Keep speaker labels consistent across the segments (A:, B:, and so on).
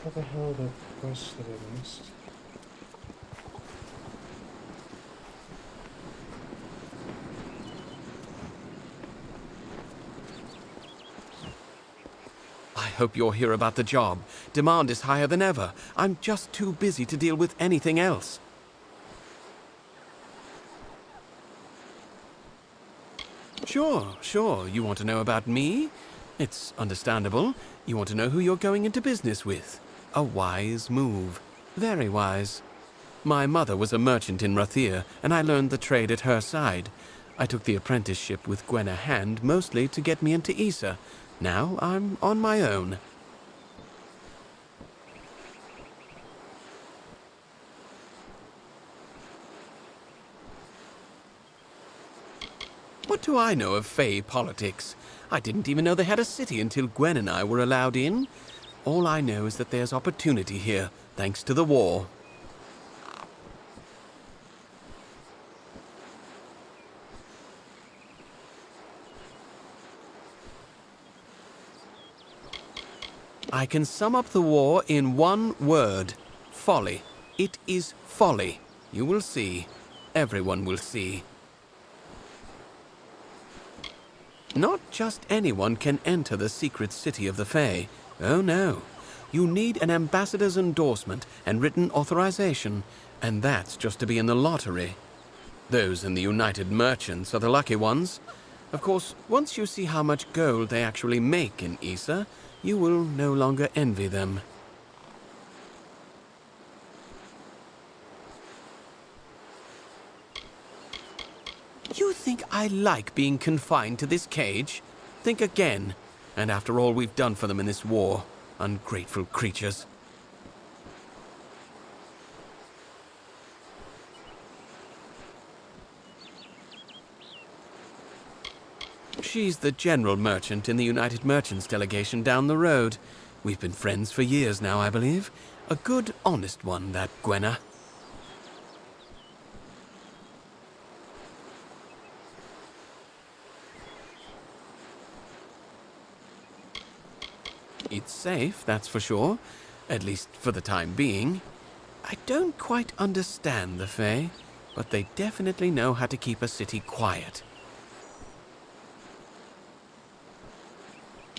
A: What the hell, that quest that I missed?
B: I hope you're here about the job. Demand is higher than ever. I'm just too busy to deal with anything else. Sure. You want to know about me? It's understandable. You want to know who you're going into business with. A wise move. Very wise. My mother was a merchant in Rathir, and I learned the trade at her side. I took the apprenticeship with Gwenna Hand mostly to get me into Issa. Now I'm on my own. What do I know of Fey politics? I didn't even know they had a city until Gwen and I were allowed in. All I know is that there's opportunity here, thanks to the war. I can sum up the war in one word. Folly. It is folly. You will see. Everyone will see. Not just anyone can enter the secret city of the Fae. Oh no. You need an ambassador's endorsement and written authorization, and that's just to be in the lottery. Those in the United Merchants are the lucky ones. Of course, once you see how much gold they actually make in Issa, you will no longer envy them. You think I like being confined to this cage? Think again. And after all we've done for them in this war, ungrateful creatures. She's the general merchant in the United Merchants delegation down the road. We've been friends for years now, I believe. A good, honest one, that Gwenna. It's safe, that's for sure. At least for the time being. I don't quite understand the Fae, but they definitely know how to keep a city quiet.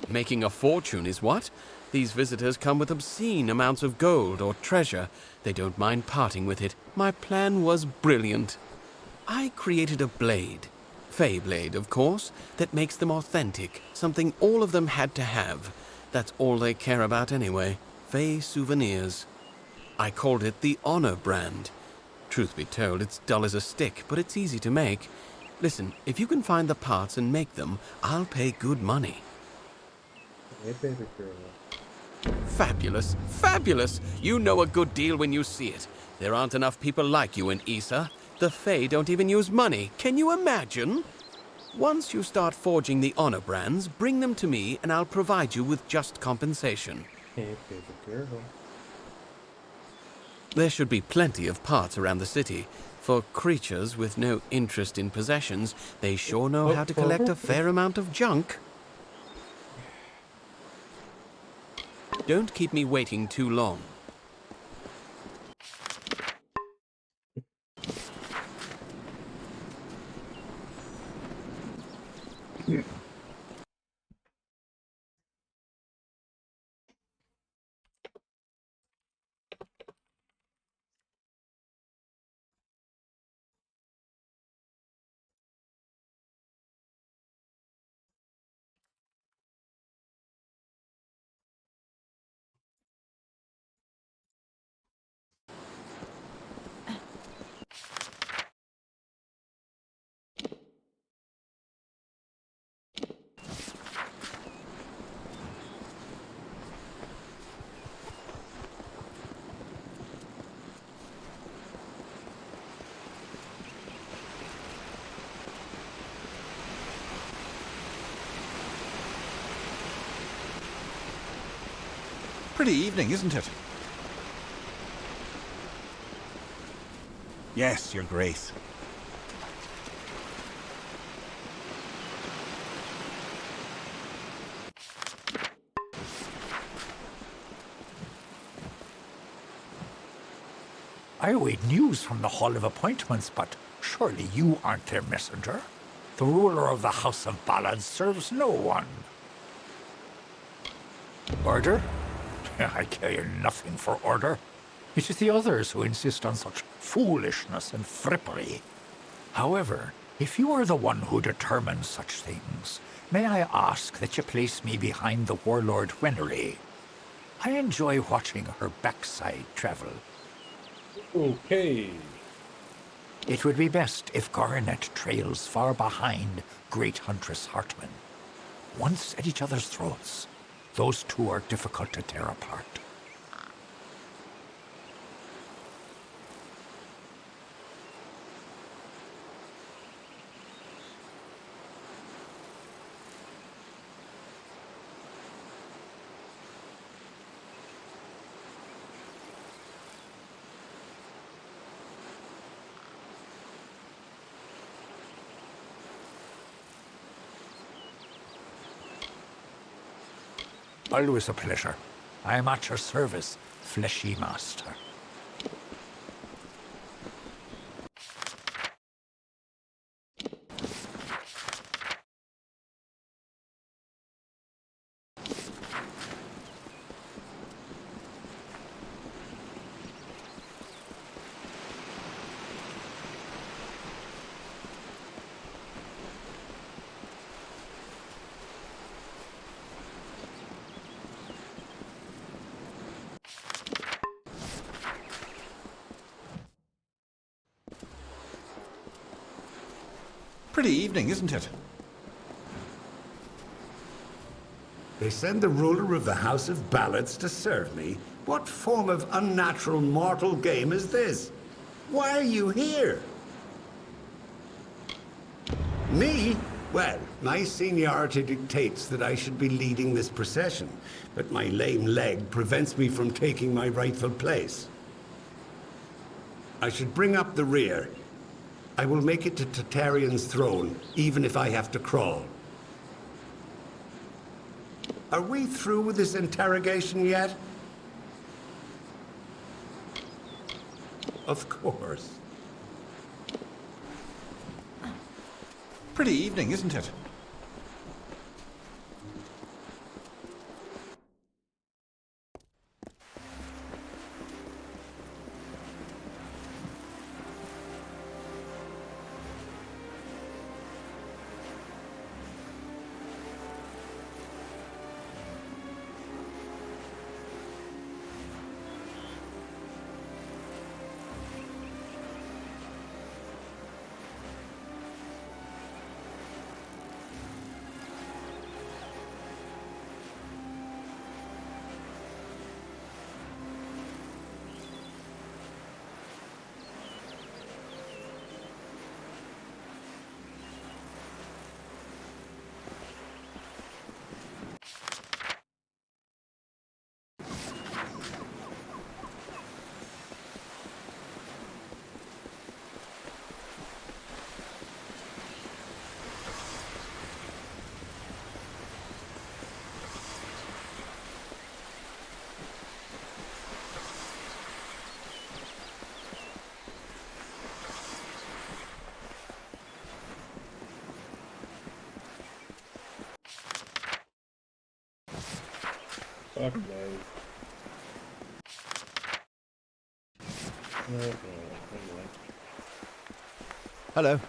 B: Making a fortune is what? These visitors come with obscene amounts of gold or treasure. They don't mind parting with it. My plan was brilliant. I created a blade. Fae blade, of course, that makes them authentic. Something all of them had to have. That's all they care about anyway. Fae souvenirs. I called it the Honor brand. Truth be told, it's dull as a stick, but it's easy to make. Listen, if you can find the parts and make them, I'll pay good money.
A: Hey, baby girl.
B: Fabulous, fabulous! You know a good deal when you see it. There aren't enough people like you in Issa. The Fae don't even use money. Can you imagine? Once you start forging the Honor brands, bring them to me and I'll provide you with just compensation.
A: Hey, baby girl.
B: There should be plenty of parts around the city. For creatures with no interest in possessions, they sure know how to collect a fair amount of junk. Don't keep me waiting too long.
C: Pretty evening, isn't it? Yes, Your Grace.
D: I await news from the Hall of Appointments, but surely you aren't their messenger. The ruler of the House of Ballads serves no one. Order? I care nothing for order. It is the others who insist on such foolishness and frippery. However, if you are the one who determines such things, may I ask that you place me behind the warlord Wenery? I enjoy watching her backside travel.
A: Okay.
D: It would be best if Coronet trails far behind Great Huntress Hartman. Once at each other's throats, those two are difficult to tear apart. Always a pleasure. I am at your service, fleshy master.
C: Pretty evening, isn't it?
E: They send the ruler of the House of Ballads to serve me? What form of unnatural mortal game is this? Why are you here? Me? Well, my seniority dictates that I should be leading this procession, but my lame leg prevents me from taking my rightful place. I should bring up the rear. I will make it to Tartaryon's throne, even if I have to crawl. Are we through with this interrogation yet? Of course.
C: Pretty evening, isn't it?
A: Fuck no. Okay, anyway.
C: Hello.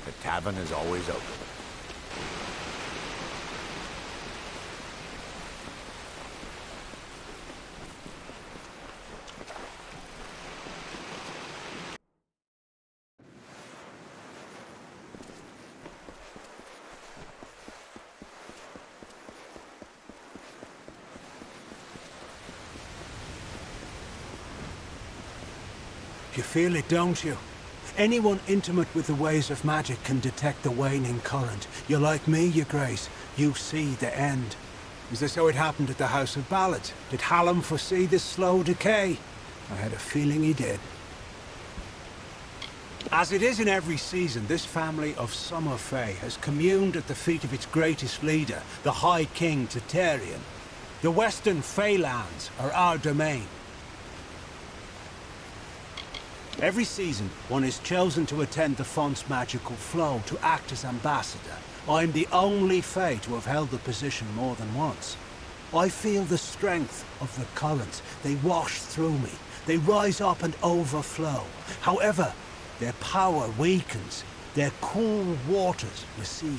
C: The tavern is always open.
F: You feel it, don't you? Anyone intimate with the ways of magic can detect the waning current. You're like me, your grace. You see the end. Is this how it happened at the House of Ballads? Did Hallam foresee this slow decay? I had a feeling he did. As it is in every season, this family of Summer Fae has communed at the feet of its greatest leader, the High King Tatarian. The Western Feylands are our domain. Every season, one is chosen to attend the font's magical flow to act as ambassador. I'm the only Fae to have held the position more than once. I feel the strength of the currents. They wash through me. They rise up and overflow. However, their power weakens. Their cool waters recede.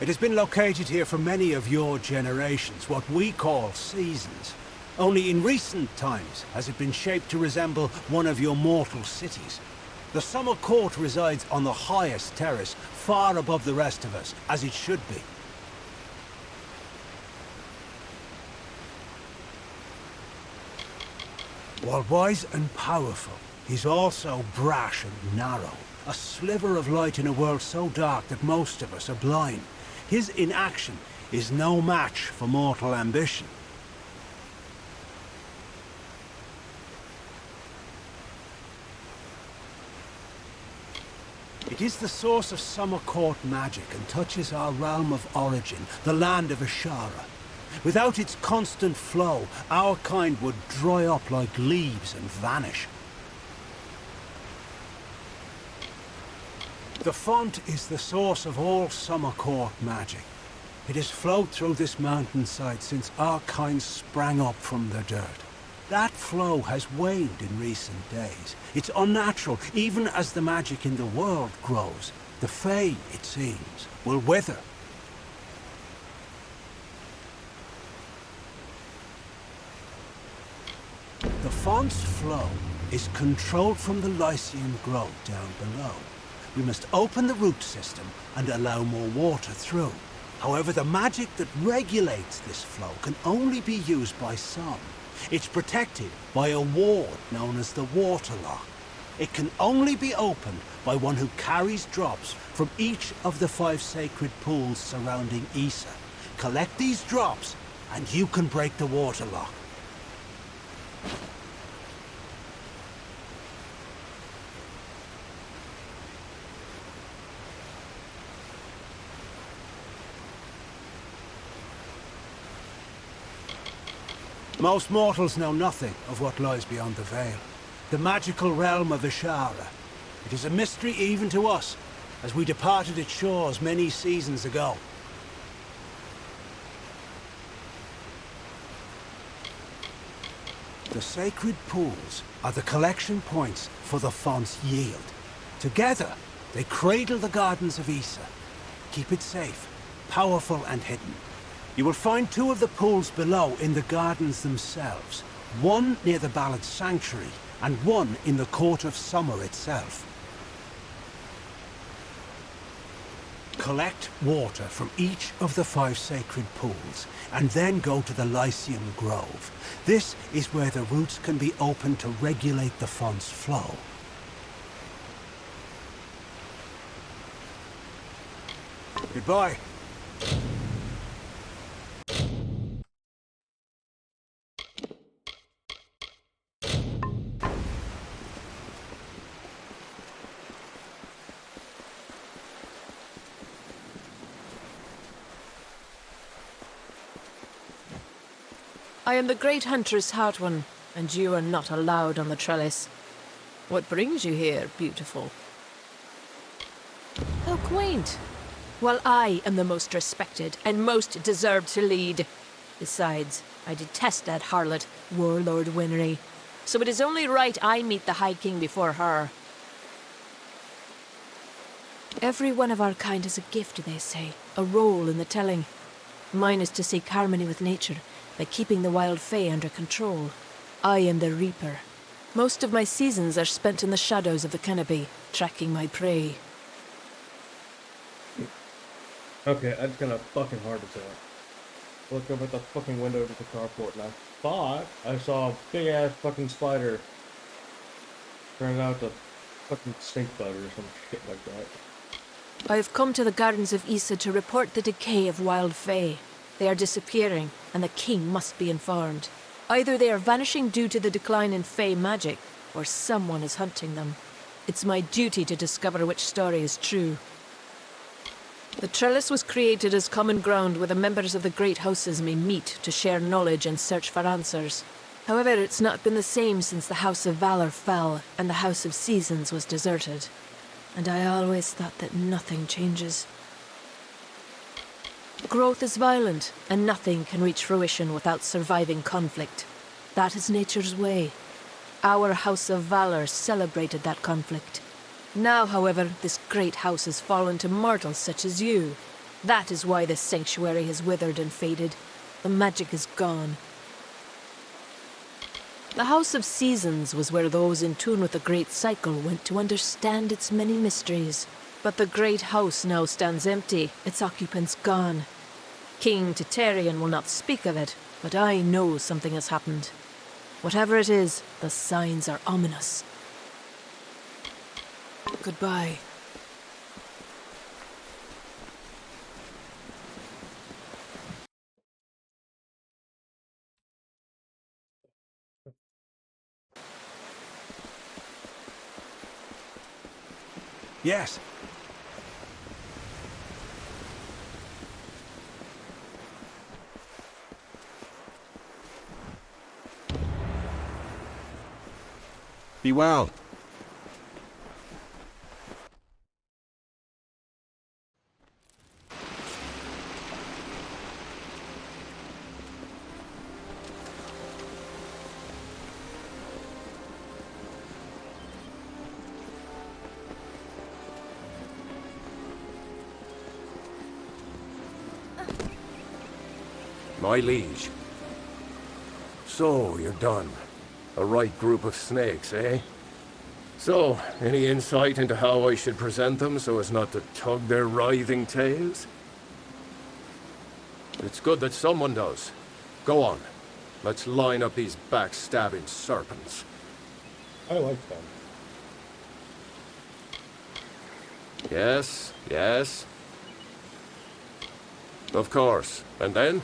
F: It has been located here for many of your generations, what we call seasons. Only in recent times has it been shaped to resemble one of your mortal cities. The Summer Court resides on the highest terrace, far above the rest of us, as it should be. While wise and powerful, he's also brash and narrow. A sliver of light in a world so dark that most of us are blind. His inaction is no match for mortal ambition. It is the source of Summer Court magic and touches our realm of origin, the land of Ashara. Without its constant flow, our kind would dry up like leaves and vanish. The font is the source of all Summer Court magic. It has flowed through this mountainside since our kind sprang up from the dirt. That flow has waned in recent days. It's unnatural, even as the magic in the world grows. The Fae, it seems, will wither. The font's flow is controlled from the Lycian grove down below. We must open the root system and allow more water through. However, the magic that regulates this flow can only be used by some. It's protected by a ward known as the Waterlock. It can only be opened by one who carries drops from each of the 5 sacred pools surrounding Issa. Collect these drops, and you can break the Waterlock. Most mortals know nothing of what lies beyond the veil. The magical realm of Ashara. It is a mystery even to us, as we departed its shores many seasons ago. The sacred pools are the collection points for the font's yield. Together, they cradle the gardens of Issa. Keep it safe, powerful and hidden. You will find 2 of the pools below in the gardens themselves. One near the Ballad Sanctuary, and one in the Court of Summer itself. Collect water from each of the 5 sacred pools, and then go to the Lycian Grove. This is where the roots can be opened to regulate the font's flow. Goodbye.
G: I am the great huntress Hartwan, and you are not allowed on the trellis. What brings you here, beautiful? How quaint. Well, I am the most respected and most deserved to lead. Besides, I detest that harlot, Warlord Winry. So it is only right I meet the High King before her. Every one of our kind has a gift, they say, a role in the telling. Mine is to seek harmony with nature, by keeping the wild fae under control. I am the Reaper. Most of my seasons are spent in the shadows of the canopy, tracking my prey.
A: Okay, I just got a fucking heart attack. Look up at the fucking window of the carport and I thought I saw a big ass fucking spider. Turned out to fucking stink bug or some shit like that.
G: I have come to the gardens of Issa to report the decay of wild fae. They are disappearing, and the king must be informed. Either they are vanishing due to the decline in Fey magic, or someone is hunting them. It's my duty to discover which story is true. The trellis was created as common ground where the members of the great houses may meet to share knowledge and search for answers. However, it's not been the same since the House of Valor fell and the House of Seasons was deserted. And I always thought that nothing changes. Growth is violent, and nothing can reach fruition without surviving conflict. That is nature's way. Our House of Valor celebrated that conflict. Now, however, this great house has fallen to mortals such as you. That is why this sanctuary has withered and faded. The magic is gone. The House of Seasons was where those in tune with the Great Cycle went to understand its many mysteries. But the great house now stands empty, its occupants gone. King Titarian will not speak of it, but I know something has happened. Whatever it is, the signs are ominous. Goodbye.
F: Yes.
C: Be well.
H: My liege. So, you're done. A right group of snakes, eh? So, any insight into how I should present them so as not to tug their writhing tails? It's good that someone does. Go on. Let's line up these backstabbing serpents.
A: I like them.
H: Yes, yes. Of course. And then?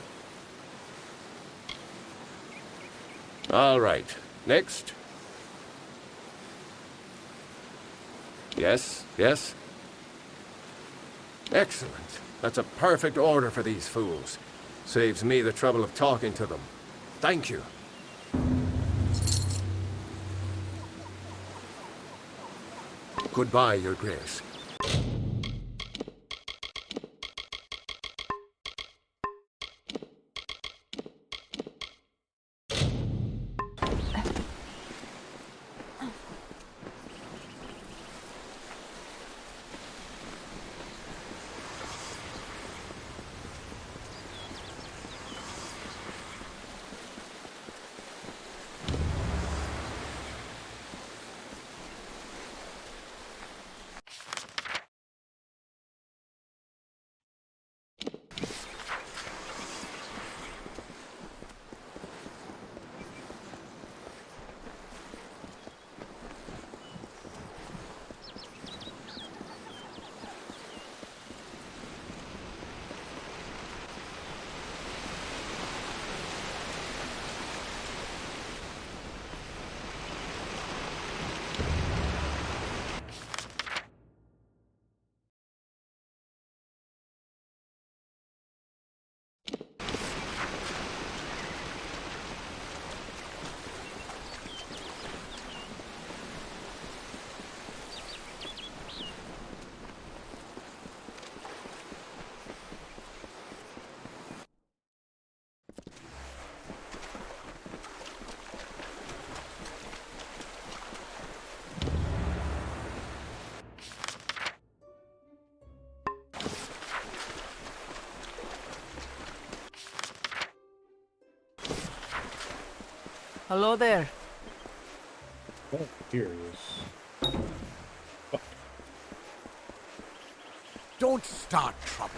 H: All right. Next. Yes, yes. Excellent. That's a perfect order for these fools. Saves me the trouble of talking to them. Thank you. Goodbye, Your Grace.
G: Hello there.
A: Oh, curious.
C: Don't start trouble.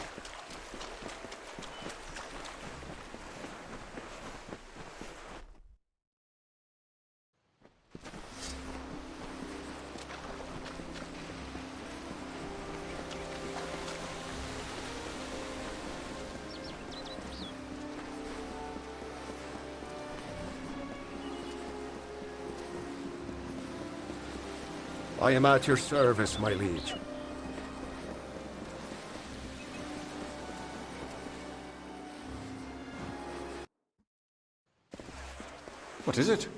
H: I am at your service, my liege. What is it?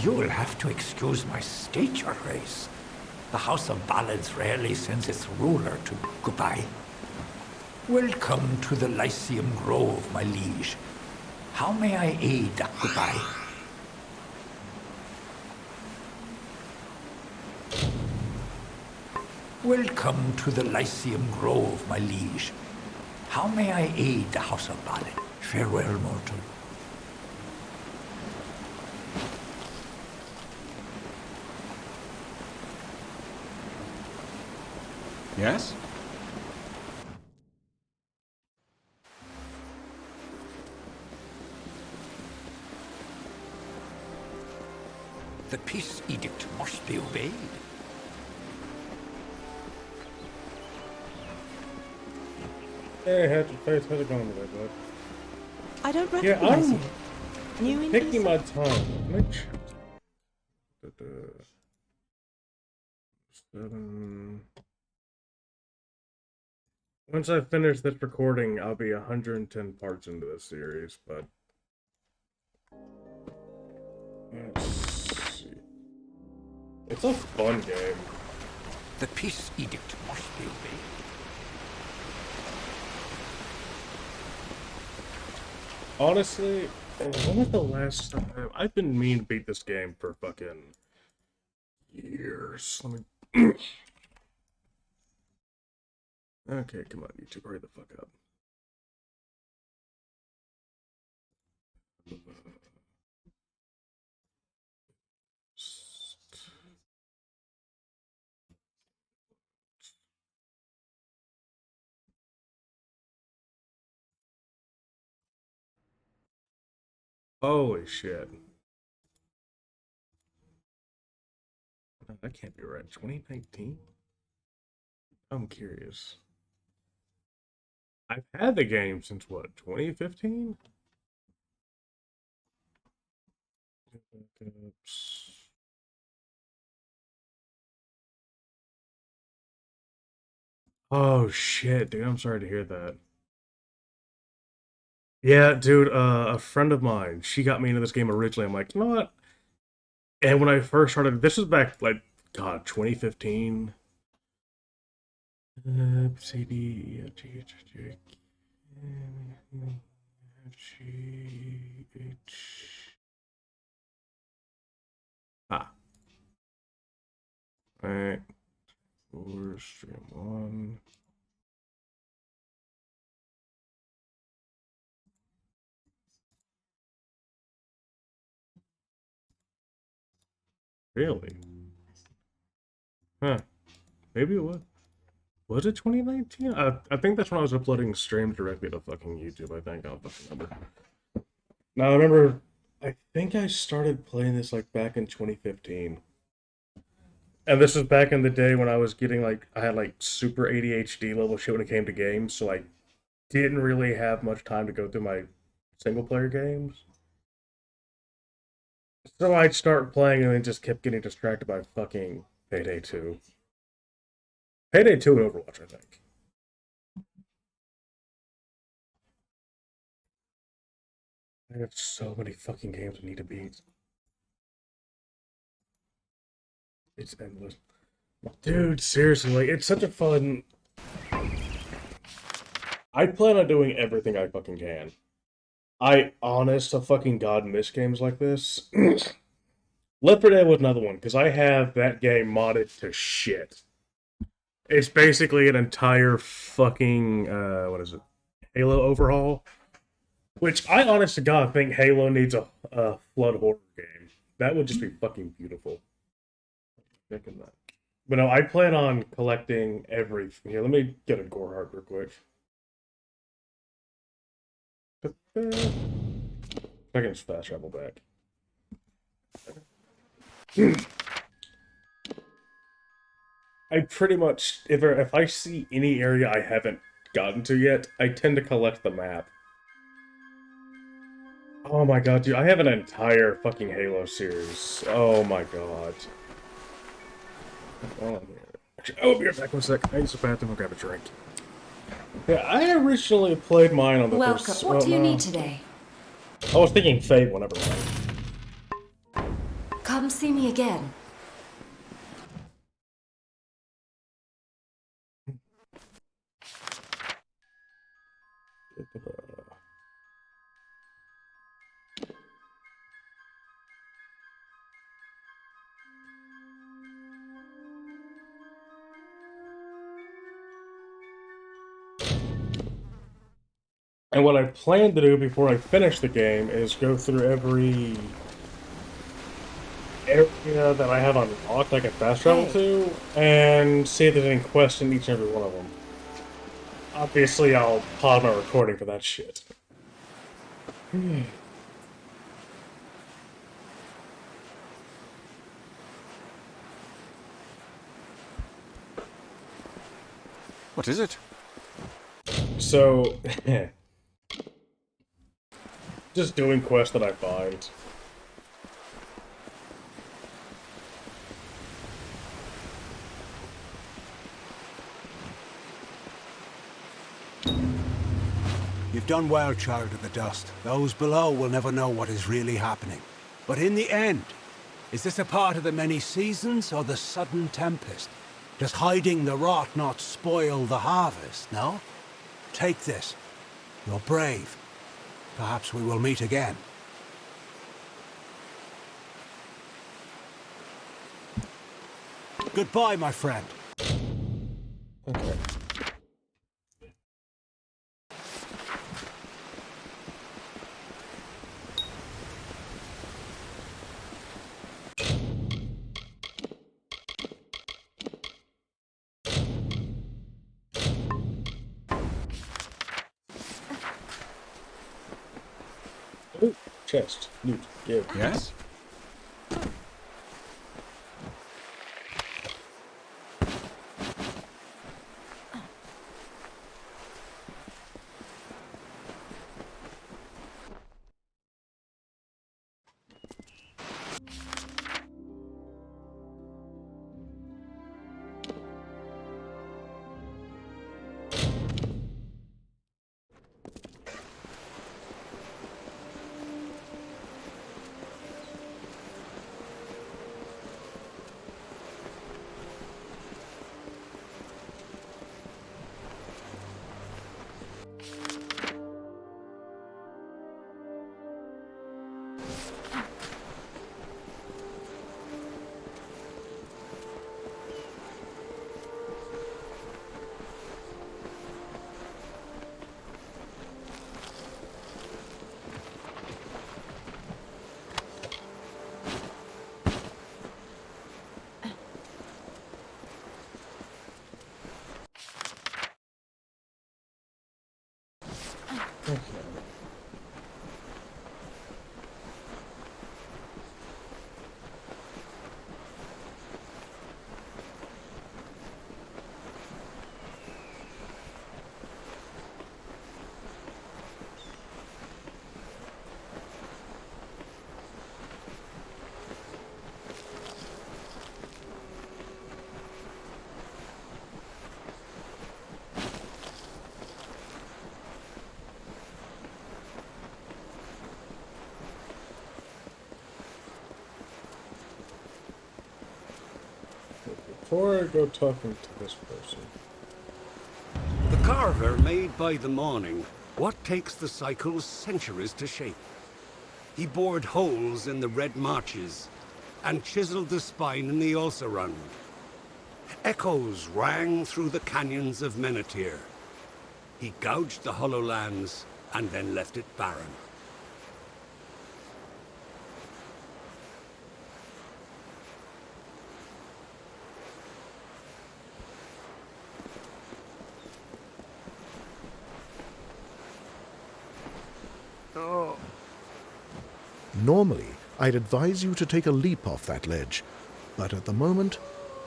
D: You'll have to excuse my state, Your Grace. The House of Ballads rarely sends its ruler to goodbye. Welcome to the Lyceum Grove, my liege. How may I aid that goodbye? Welcome to the Lyceum Grove, my liege. How may I aid the House of Ballad? Farewell, mortal.
C: Yes?
D: The peace edict must be obeyed.
A: Hey, how's it going today, bud?
G: I don't
A: Yeah,
G: recognize
A: I'm
G: you. New in
A: taking
G: DC?
A: my time. Make sure. 7. Once I finish this recording, I'll be 110 parts into this series, but let's see. It's a fun game.
D: The peace edict must be obeyed.
A: Honestly, when was the last time? I've been meaning to beat this game for fucking years. Let me. Okay, come on, YouTube, hurry the fuck up. Holy shit. No, that can't be right. 2019? I'm curious. I've had the game since what, 2015? Oh shit, dude, I'm sorry to hear that. Yeah, dude, a friend of mine, she got me into this game originally. I'm like, you know what? And when I first started, this was back like, God, 2015. CD, Ah. Alright. Stream 1. Really? Huh. Maybe it was. Was it 2019? I think that's when I was uploading streams directly to fucking YouTube, I think. I'll fucking remember. Now, I remember, I think I started playing this like back in 2015. And this was back in the day when I was getting like, I had like super ADHD level shit when it came to games, so I didn't really have much time to go through my single player games. So I'd start playing and then just kept getting distracted by fucking Payday 2. Payday 2 and Overwatch, I think. I have so many fucking games I need to beat. It's endless. Dude, seriously, like, it's such a fun... I plan on doing everything I fucking can. I, honest to fucking god, miss games like this. Left 4 Dead was another one, because I have that game modded to shit. It's basically an entire fucking, what is it? Halo overhaul? Which I, honest to god, think Halo needs a flood horror game. That would just be fucking beautiful. Thinking that. But no, I plan on collecting everything. Here, let me get a gore heart real quick. I can just fast travel back. I pretty much, if I see any area I haven't gotten to yet, I tend to collect the map. Oh my god, dude, I have an entire fucking Halo series. Oh my god. Oh, actually, I'll be right back one sec. I need to bathroom and grab a drink. Yeah, I originally played mine on the
I: Welcome.
A: first...
I: What do you need today?
A: I was thinking Fate, whenever mind.
I: Come see me again.
A: And what I plan to do before I finish the game is go through every area that I have unlocked I can fast travel to, and see if there's any quests in each and every one of them. Obviously, I'll pause my recording for that shit.
C: What is it?
A: So, just doing quests that I find.
F: You've done well, Child of the Dust. Those below will never know what is really happening. But in the end, is this a part of the many seasons or the sudden tempest? Does hiding the rot not spoil the harvest, no? Take this. You're brave. Perhaps we will meet again. Goodbye, my friend.
A: Okay. Ooh, chest. Loot. Give.
C: Yes?
A: Okay. Before I go talking to this person.
E: The carver made by the morning what takes the cycles centuries to shape. He bored holes in the red marches and chiseled the spine in the Ulcerund. Echoes rang through the canyons of Menethir. He gouged the hollow lands and then left it barren.
J: Normally, I'd advise you to take a leap off that ledge, but at the moment,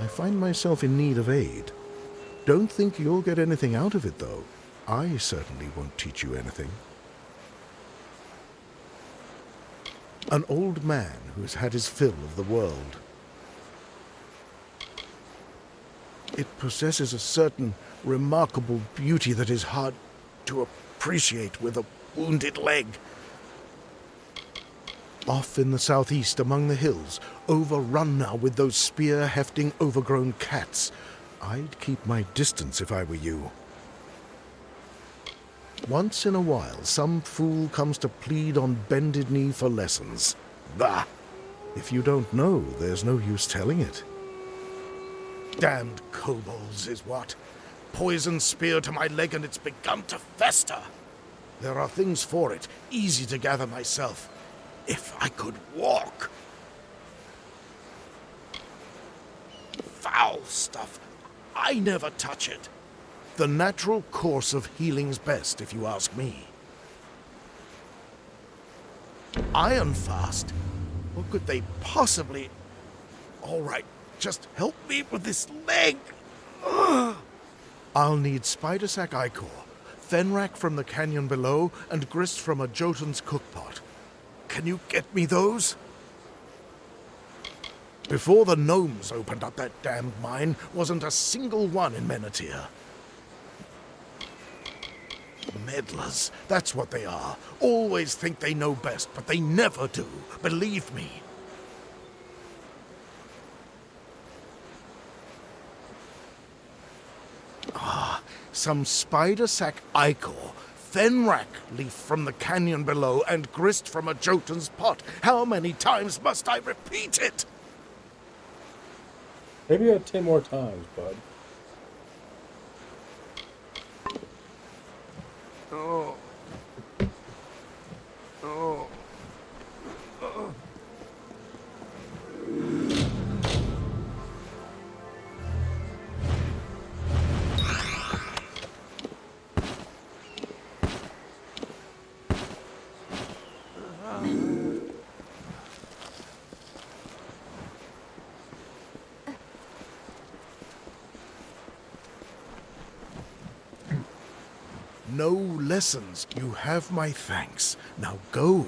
J: I find myself in need of aid. Don't think you'll get anything out of it, though. I certainly won't teach you anything. An old man who's had his fill of the world. It possesses a certain remarkable beauty that is hard to appreciate with a wounded leg. Off in the southeast among the hills, overrun now with those spear-hefting overgrown cats. I'd keep my distance if I were you. Once in a while, some fool comes to plead on bended knee for lessons. Bah! If you don't know, there's no use telling it. Damned kobolds is what. Poison spear to my leg and it's begun to fester. There are things for it, easy to gather myself. If I could walk. Foul stuff. I never touch it. The natural course of healing's best, if you ask me. Iron fast? What could they possibly... All right, just help me with this leg. Ugh. I'll need spider sack ichor, fenrack from the canyon below, and grist from a Jotun's cookpot. Can you get me those? Before the gnomes opened up that damned mine, wasn't a single one in Menethir. Meddlers, that's what they are. Always think they know best, but they never do. Believe me. Ah, some spider sack ichor, fenrack leaf from the canyon below, and grist from a Jotun's pot. How many times must I repeat it?
A: Maybe 10 more times, bud.
C: Oh. Oh. Oh.
J: No lessons. You have my thanks. Now go.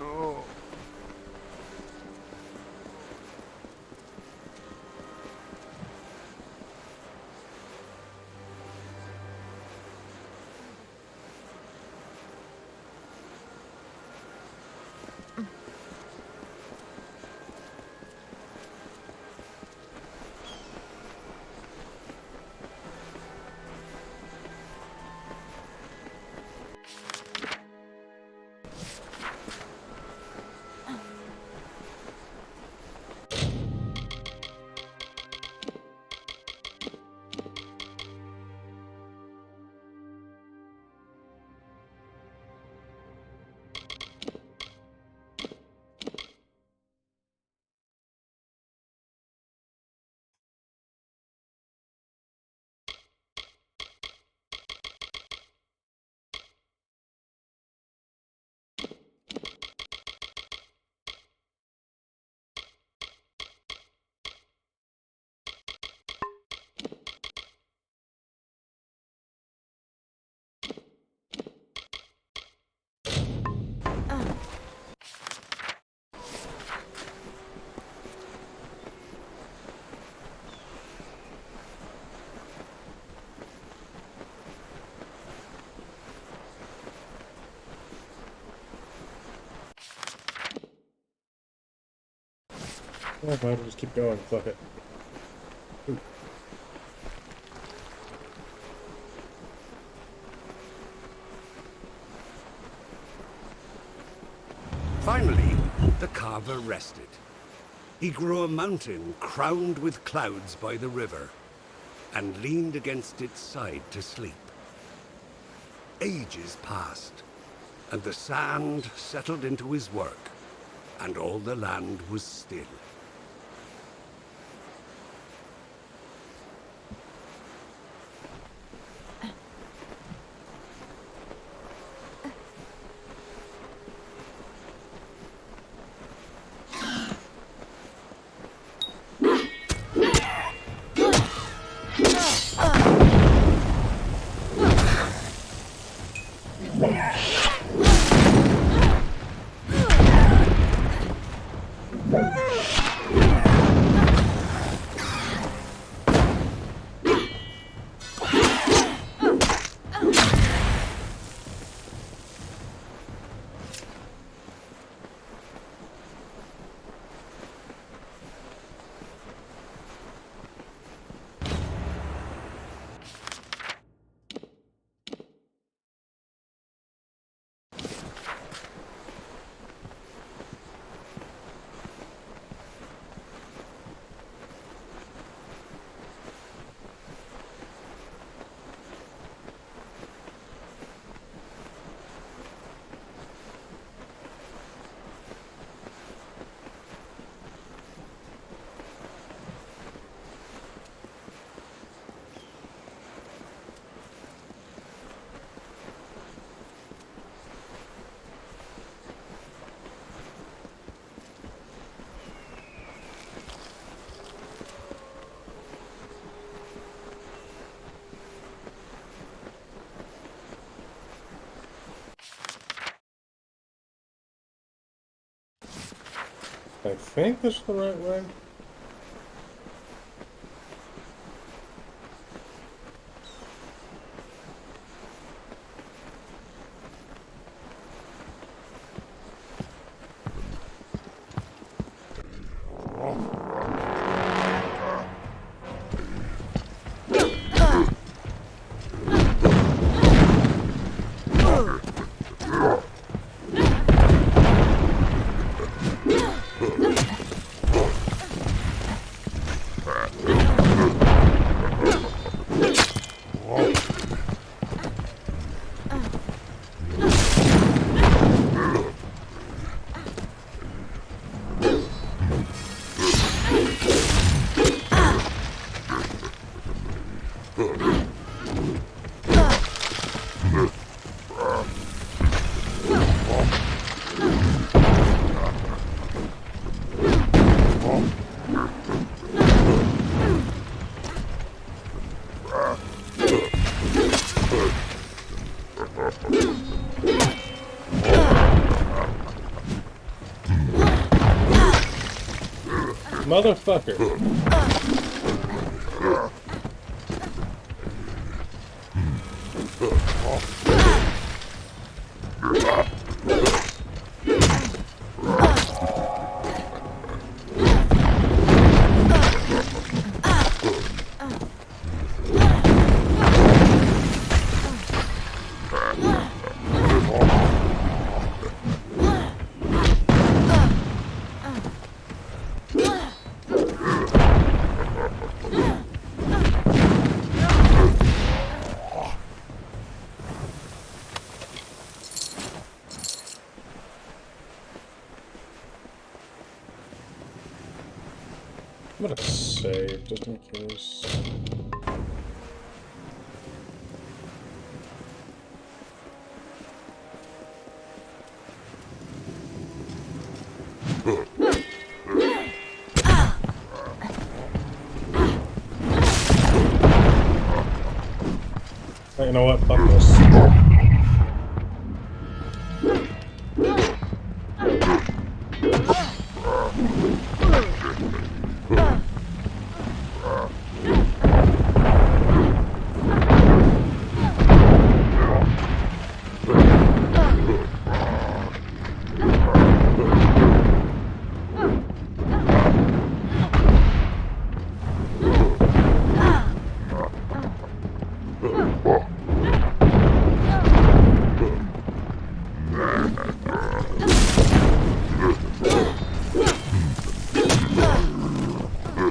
C: Oh.
A: Oh, fine, we'll just keep going. Fuck it. Ooh.
E: Finally, the carver rested. He grew a mountain crowned with clouds by the river, and leaned against its side to sleep. Ages passed, and the sand settled into his work, and all the land was still.
A: I think this is the right way. Motherfucker. I'm gonna save just in case. You know what? Fuck this.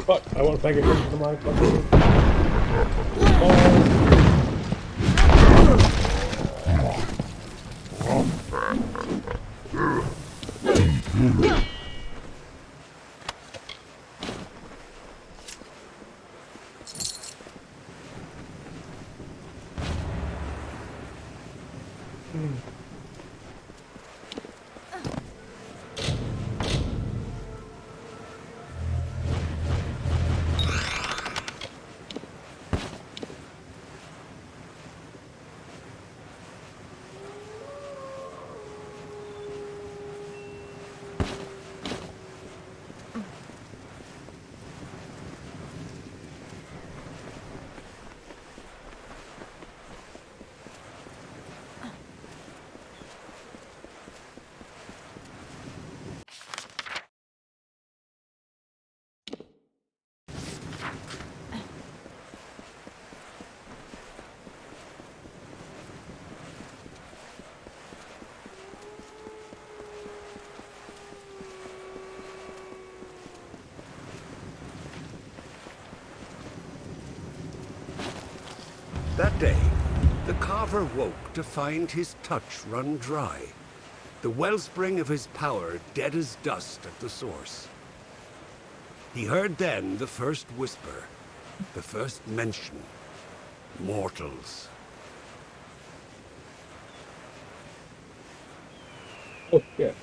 A: Fuck, I want to pay attention to my fucking ball.
E: That day, the carver woke to find his touch run dry, the wellspring of his power dead as dust at the source. He heard then the first whisper, the first mention. Mortals.
A: Oh, yeah.